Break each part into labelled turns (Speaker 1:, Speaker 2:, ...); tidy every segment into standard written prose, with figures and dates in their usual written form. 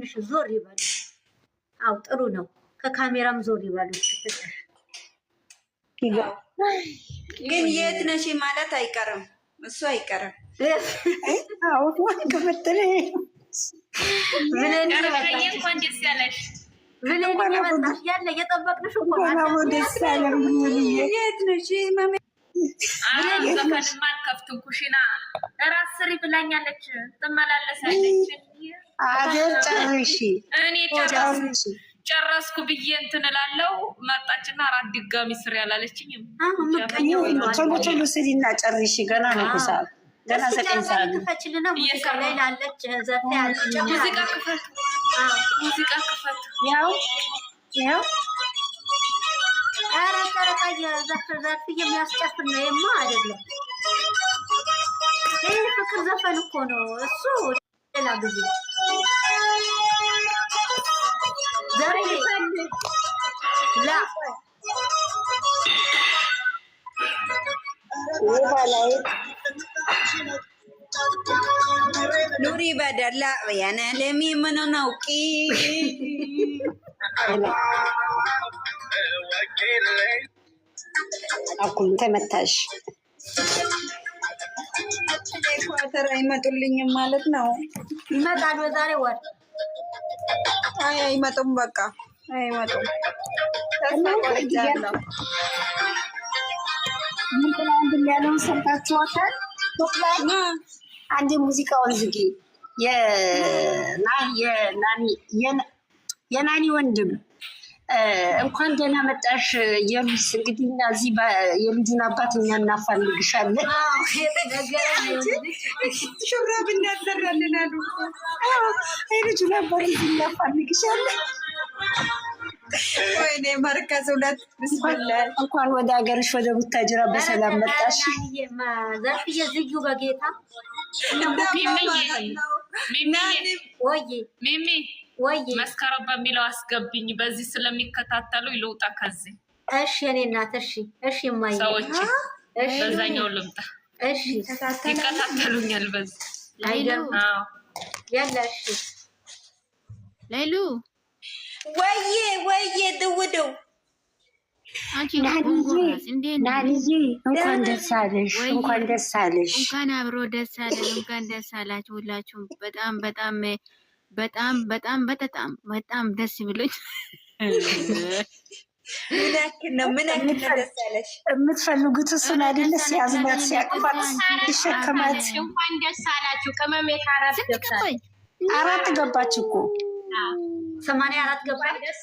Speaker 1: ትንሽ ዞር ይበሉ። አው ጥሩ ነው። ከካሜራም ዞር ይበሉ።
Speaker 2: ግን የት ነሽ ማለት አይቀርም፣ እሱ አይቀርም።
Speaker 3: አዎ ከመተለ
Speaker 1: ብለን
Speaker 4: እንኳን ደስ ያለሽ
Speaker 1: ብለን የመጣሽ ያለ የጠበቅንሽ እኮ
Speaker 3: ነው። ደስ ያለም
Speaker 2: የት ነሽ ማሜ?
Speaker 4: ዘፈንማ አልከፍትም። ኩሽና እራስ ስሪ ብላኛለች፣ ትመላለሳለች።
Speaker 3: አገር ጨርሺ
Speaker 4: እኔ ጨረስኩ ብዬ እንትን እላለሁ። መጣችና አራት ድጋሚ ስሪ ያላለችኝም።
Speaker 3: ቶሎ ቶሎ ስሪና ጨርሺ። ገና ነው እኮ ሰዓት፣ ገና 9 ሰዓት ነው።
Speaker 1: ከፈችልና ሙዚቃ ላይ ላለች ዘፈ ያለች
Speaker 4: ሙዚቃ ክፈት፣ ሙዚቃ ክፈት።
Speaker 3: ያው
Speaker 1: ኧረ ተረቃየ ዘፍ የሚያስጨፍር ነው የማ አይደለም። ይሄ ፍቅር ዘፈን እኮ ነው እሱ። ሌላ ጊዜ ዘሬ ላ
Speaker 2: ኑሪ በደላ ያነ ለሚ ምን ነው ቂ
Speaker 3: አኩል ተመታሽ።
Speaker 2: ኳተር አይመጡልኝም ማለት ነው።
Speaker 1: ይመጣል በዛሬ ወር።
Speaker 2: አይ አይመጡም፣ በቃ አይመጡም። ተስፋ
Speaker 3: ምን ያለውን ሰምታችኋል? አንድ ሙዚቃውን ዝጊ። የናኒ ወንድም እንኳን ደህና መጣሽ። የሉስ እንግዲህ እና እዚህ የልጁን አባት እኛ እናፋልግሻለን።
Speaker 2: ሹራብ እናሰራለን አሉ።
Speaker 3: የልጁን አባት እዚህ እናፋልግሻለን።
Speaker 2: ወይኔ መርከዝ ሁለት
Speaker 3: እንኳን ወደ ሀገርሽ ወደ ቡታጅራ በሰላም መጣሽ።
Speaker 1: ዘርፍዬ ዝዩ በጌታ
Speaker 4: ሚሚ ወይ መስከረም በሚለው አስገብኝ። በዚህ ስለሚከታተሉ ይልውጣ ከዚህ።
Speaker 1: እሺ የኔ እናት እሺ፣ እሺ የማይ
Speaker 4: ሰዎች በዛኛው ልምጣ።
Speaker 1: እሺ
Speaker 4: ይከታተሉኛል በዚህ
Speaker 1: ላይሉ። ያለ እሺ
Speaker 4: ላይሉ
Speaker 2: ወይዬ ድውደው
Speaker 3: ናንዬ እንኳን ደስ አለሽ፣ እንኳን ደስ አለሽ።
Speaker 5: እንኳን አብሮ ደስ አለን። እንኳን ደስ አላችሁ ሁላችሁም። በጣም በጣም በጣም በጣም በጣም በጣም ደስ ብሎኝ
Speaker 2: ምን ያክል ደስ ያለሽ።
Speaker 3: የምትፈልጉት እሱን አይደለ? ሲያዝናት ሲያቅፋት ሲሸከማት።
Speaker 4: እንኳን ደስ አላችሁ። ቅመሜ ከአራት ገብታል።
Speaker 3: 4 ገባች እኮ
Speaker 1: 84 ገባች።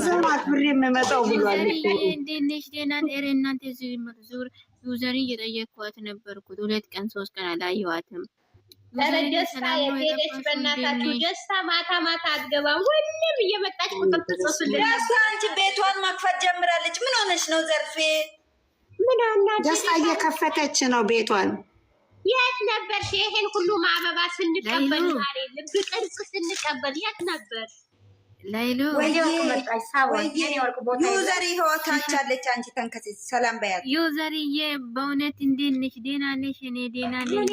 Speaker 3: ዘማት ብር የምመጣው ብሏል።
Speaker 5: እንዴት ነሽ? ደህና ነሽ? እናንተ ዩዘር እየጠየቅኳት ነበርኩት 2 ቀን 3 ቀን አላየኋትም።
Speaker 4: ደስታ የሄደች በእናታችሁ ደስታ ማታ ማታ አትገባም። ሁሉም እየመጣች ቁጥር ትጽፍልኝ።
Speaker 2: አንቺ ቤቷን ማክፈት ጀምራለች። ምን ሆነች ነው ዘርፌ?
Speaker 3: ምን አናት? ደስታ እየከፈተች ነው ቤቷን።
Speaker 4: የት ነበርሽ? ይሄን ሁሉ አበባ ስንቀበል ዛሬ ልብ ቅርጽ ስንቀበል የት ነበር?
Speaker 5: ላይሉ
Speaker 2: ዩዘር ህይወታች አለች። አንቺ ተንከሴ ሰላም በያት።
Speaker 5: ዩዘርዬ በእውነት እንዴት ነሽ? ደህና ነሽ? እኔ ደህና ነኝ።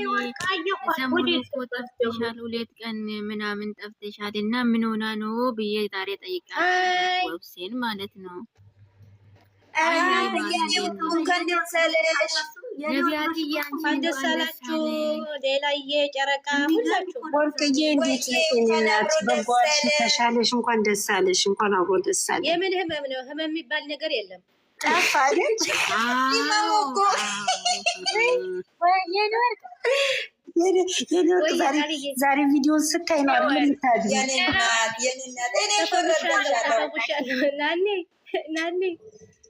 Speaker 5: ሰሞኑን እኮ ጠፍተሻል፣ 2 ቀን ምናምን ጠፍተሻል እና ምን ሆና ነው ብዬ ዛሬ ጠይቃለሁ። ወብሴን ማለት ነው።
Speaker 2: እንኳን ደስ አለሽ
Speaker 5: ነቢያትዬ፣
Speaker 4: እንኳን ደስ አላችሁ። ሌላዬ ጨረቃ ሁላችሁ
Speaker 3: ወርቅዬ እንዴት ነሽ? በጓሽ ተሻለሽ? እንኳን ደስ አለሽ። እንኳን አብሮ ደስ አለሽ።
Speaker 4: የምን ህመም ነው? ህመም የሚባል ነገር የለም።
Speaker 3: ጠፋለች። ዛሬ ቪዲዮን ስታይ ነው የምታድሪ።
Speaker 4: ናኔ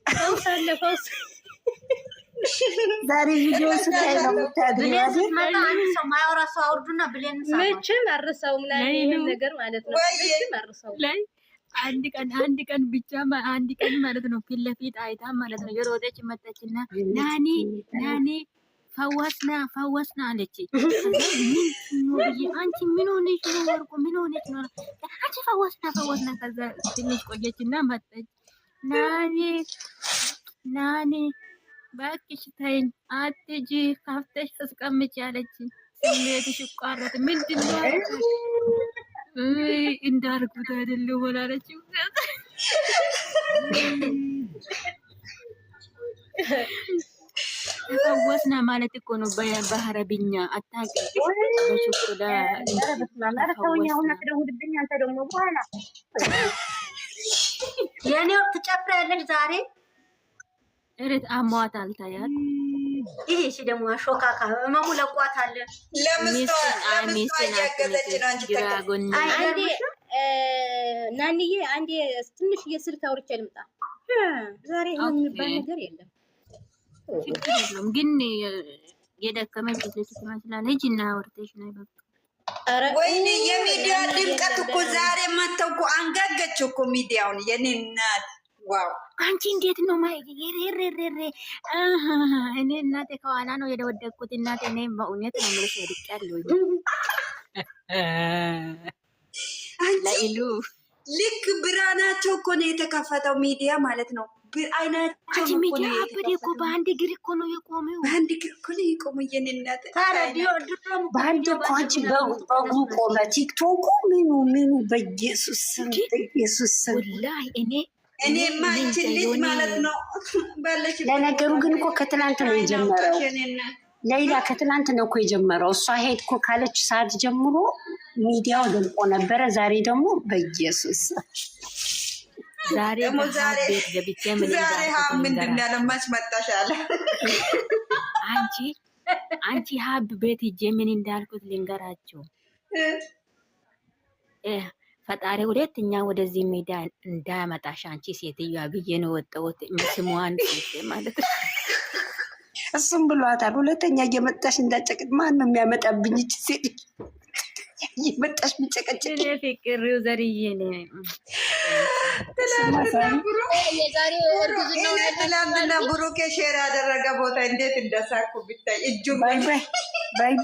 Speaker 4: ፈውስ አለ ፈውስ።
Speaker 3: ዛሬ ቪዲዮ ስታይ ነው የምታድሪ።
Speaker 1: ሰው ማያወራ ሰው አውርዱና ብሌን
Speaker 4: መቼም አርሰውም ይሄን ነገር ማለት ነው። መቼም አርሰውም
Speaker 5: ላይ አንድ ቀን ብቻ አንድ ቀን ማለት ነው ፊት ለፊት አይታ ማለት ነው የሮጠች መጣችና ናኒ ፈወስና አለች። አንቺ ምን ሆነሽ ነው ወርቁ? ምን ሆነሽ ነው? አንቺ ፈወስና። ከዛ ትንሽ ቆየችና መጣች። ናኒ እባክሽ ተይኝ፣ አትሂጂ፣ ከፍተሽ አስቀምጪ አለች። ስሜትሽ ይቋረጥ ምንድን ነው እንዳርጉት አይደለ ወላለችው ተፈወስና ማለት እኮ ነው በአረብኛ አታውቅም። በሽኩላ
Speaker 1: የኔ ወቅት ትጨፍሪያለሽ ዛሬ
Speaker 5: እረት አሟታል ታያት።
Speaker 1: ይሄ እሺ ደግሞ አሾካካ መሙለቋት አለ
Speaker 2: ለምስቷ ያገዘች ነው እንጂ
Speaker 4: ናንዬ አንዴ ትንሽ የስልክ አውርቼ ልምጣ። ዛሬ የሚባል ነገር የለም።
Speaker 5: ችግር የለውም ግን የደከመች ልጅ ትመስላለች እና አውርተሽ ነው በቃ።
Speaker 2: ወይኔ የሚዲያ ድምቀት እኮ ዛሬ መተው እኮ አንጋገች እኮ ሚዲያውን የኔ እናት። ዋው
Speaker 5: አንቺ እንዴት ነው የሬሬሬሬ እኔ እናቴ ከኋላ ነው የደወደኩት። እናቴ እኔ በእውነት ነው የምልሽ ወድቄያለሁ።
Speaker 2: ለኢሉ ልክ ብርሃናቸው እኮ ነው የተከፈተው ሚዲያ ማለት ነው። አይናቸው
Speaker 5: አንቺ ሚዲያ አበደ እኮ በአንድ እግር እኮ ነው የቆመው።
Speaker 2: በአንድ እግር እኮ ነው የቆመው የኔ እናት።
Speaker 3: በአንድ እኮ አንቺ በጉ ቆመ። ቲክቶኩ ምኑ በኢየሱስ ስም በኢየሱስ ስም
Speaker 5: ወላሂ
Speaker 2: እኔማ አንቺን ልጅ ማለት ነው ባለሽ።
Speaker 3: ለነገሩ ግን እኮ ከትናንት ነው የጀመረው። ሌላ ከትናንት ነው እኮ የጀመረው። እሷ ሄድ እኮ ካለች ሰዓት ጀምሮ ሚዲያው ደምቆ ነበረ። ዛሬ ደግሞ በኢየሱስ
Speaker 5: ዛሬ ቤት ገብቼ
Speaker 2: ምንድን ነው ያለማች መጣሽ አለ።
Speaker 5: አንቺ ሀብ ቤት ሂጄ ምን እንዳልኩት ልንገራቸው። ፈጣሪ ሁለተኛ ወደዚህ ሜዳ እንዳያመጣሽ አንቺ ሴትዮዋ ብዬ ነው ወጣሁት። ስሟን ማለት ነው።
Speaker 3: እሱም ብሏታል። ሁለተኛ እየመጣሽ እንዳጨቅጥ ማን ነው የሚያመጣብኝ? እቺ ሴት እየመጣሽ ምጨቀጨቅ
Speaker 5: ፍቅሪው ዘርዬ ነው
Speaker 2: ትላንትና ብሩኬ ሼር ያደረገ ቦታ እንዴት እንደሳኩ ብታይ እጁ
Speaker 3: ባይ ባይ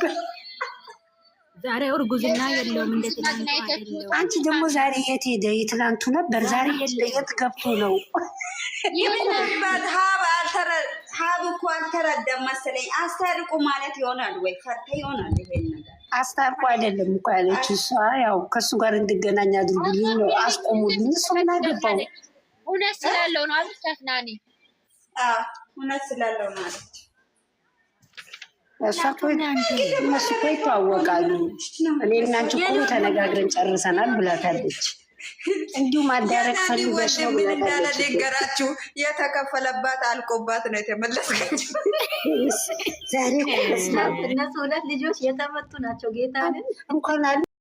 Speaker 5: ዛሬ እርጉዝና የለውም። እንዴት ነው
Speaker 3: አንቺ ደግሞ ዛሬ የት ሄደ? የትላንቱ ነበር። ዛሬ የት ገብቶ ነው?
Speaker 2: ይምንባት ሀብ እኮ አልተረዳም መሰለኝ። አስታርቁ ማለት ይሆናል ወይ ፈርተ ይሆናል። ይሄን ነገር
Speaker 3: አስታርቁ አይደለም እኮ ያለች እሷ። ያው ከእሱ ጋር እንድገናኝ አድርጉልኝ ነው፣ አስቆሙልኝ። እሱ ምን አገባው?
Speaker 4: እውነት ስላለው ነው አልተፍናኒ።
Speaker 2: እውነት ስላለው ነው አለች።
Speaker 3: እሷ እነሱ እኮ ይተዋወቃሉ። እኔ እና አንቺ እኮ ተነጋግረን ጨርሰናል ብላታለች። እንዲሁም ማዳረቅ ፈልገሽ ነው
Speaker 2: ምን እንዳለ ነገራችሁ። የተከፈለባት አልቆባት ነው የተመለሰችው።
Speaker 3: ዛሬ
Speaker 1: እነሱ ሁለት ልጆች የተመቱ ናቸው። ጌታ
Speaker 3: እንኳን